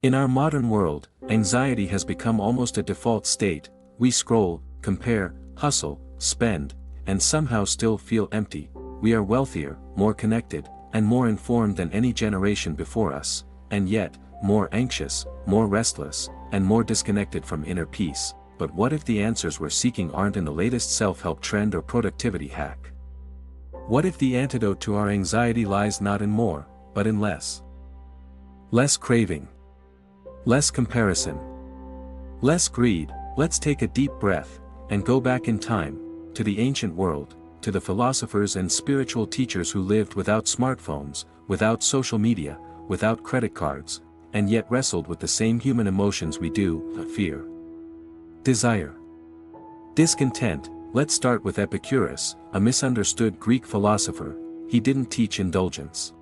In our modern world, anxiety has become almost a default state. We scroll, compare, hustle, spend, and somehow still feel empty. We are wealthier, more connected, and more informed than any generation before us, and yet, more anxious, more restless, and more disconnected from inner peace. But what if the answers we're seeking aren't in the latest self-help trend or productivity hack? What if the antidote to our anxiety lies not in more, but in less? Less craving. Less comparison. Less greed. Let's take a deep breath, and go back in time, to the ancient world, to the philosophers and spiritual teachers who lived without smartphones, without social media, without credit cards, and yet wrestled with the same human emotions we do: fear, desire, discontent. Let's start with Epicurus, a misunderstood Greek philosopher. He didn't teach indulgence.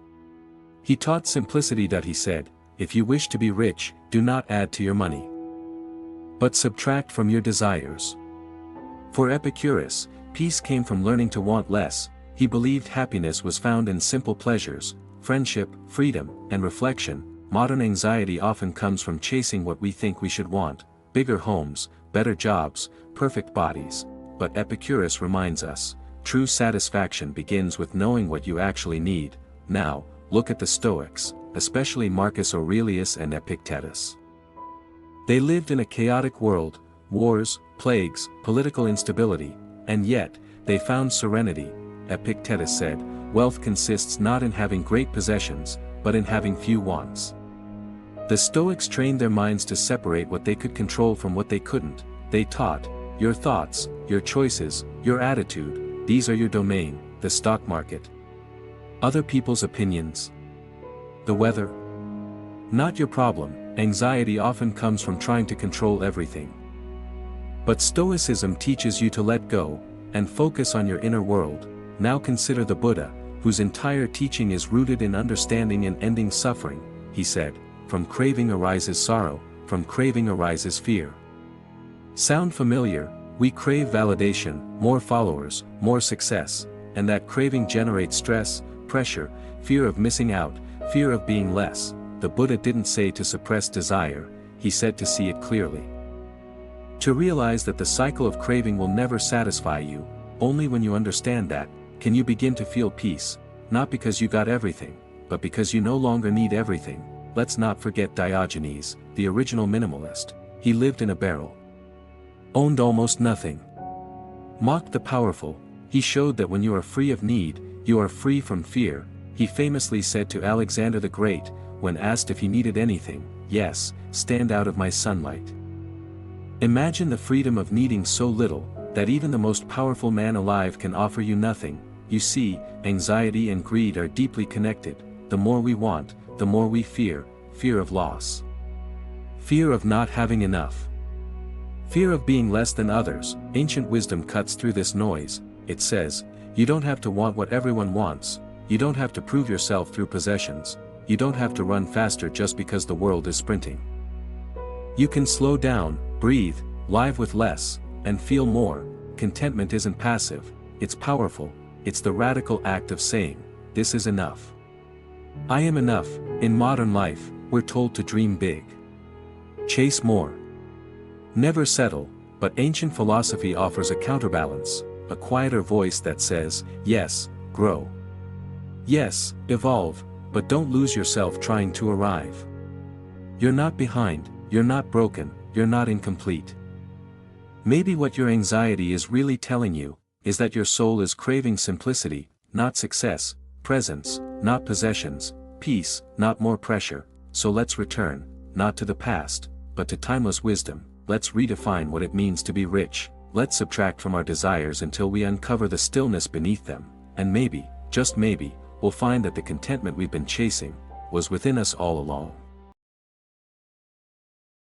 He taught simplicity. He said, if you wish to be rich, do not add to your money, but subtract from your desires. For Epicurus, peace came from learning to want less. He believed happiness was found in simple pleasures, friendship, freedom, and reflection. Modern anxiety often comes from chasing what we think we should want: bigger homes, better jobs, perfect bodies. But Epicurus reminds us, true satisfaction begins with knowing what you actually need. Now, look at the Stoics, especially Marcus Aurelius and Epictetus. They lived in a chaotic world: wars, plagues, political instability, and yet, they found serenity. Epictetus said, wealth consists not in having great possessions, but in having few wants. The Stoics trained their minds to separate what they could control from what they couldn't. They taught, your thoughts, your choices, your attitude, these are your domain. The stock market, other people's opinions, the weather, not your problem. Anxiety often comes from trying to control everything. But Stoicism teaches you to let go, and focus on your inner world. Now consider the Buddha, whose entire teaching is rooted in understanding and ending suffering. He said, from craving arises sorrow, from craving arises fear. Sound familiar? We crave validation, more followers, more success, and that craving generates stress, pressure, fear of missing out, fear of being less. The Buddha didn't say to suppress desire, he said to see it clearly. To realize that the cycle of craving will never satisfy you. Only when you understand that, can you begin to feel peace, not because you got everything, but because you no longer need everything. Let's not forget Diogenes, the original minimalist. He lived in a barrel, owned almost nothing, mocked the powerful. He showed that when you are free of need, you are free from fear. He famously said to Alexander the Great, when asked if he needed anything, yes, stand out of my sunlight. Imagine the freedom of needing so little, that even the most powerful man alive can offer you nothing. You see, anxiety and greed are deeply connected. The more we want, the more we fear: fear of loss, fear of not having enough, fear of being less than others. Ancient wisdom cuts through this noise. It says, you don't have to want what everyone wants. You don't have to prove yourself through possessions. You don't have to run faster just because the world is sprinting. You can slow down, breathe, live with less, and feel more. Contentment isn't passive, it's powerful. It's the radical act of saying, this is enough. I am enough. In modern life, we're told to dream big, chase more, never settle. But ancient philosophy offers a counterbalance, a quieter voice that says, yes, grow. Yes, evolve, but don't lose yourself trying to arrive. You're not behind, you're not broken, you're not incomplete. Maybe what your anxiety is really telling you, is that your soul is craving simplicity, not success, presence, not possessions, peace, not more pressure. So let's return, not to the past, but to timeless wisdom. Let's redefine what it means to be rich. Let's subtract from our desires until we uncover the stillness beneath them, and maybe, just maybe, we'll find that the contentment we've been chasing was within us all along.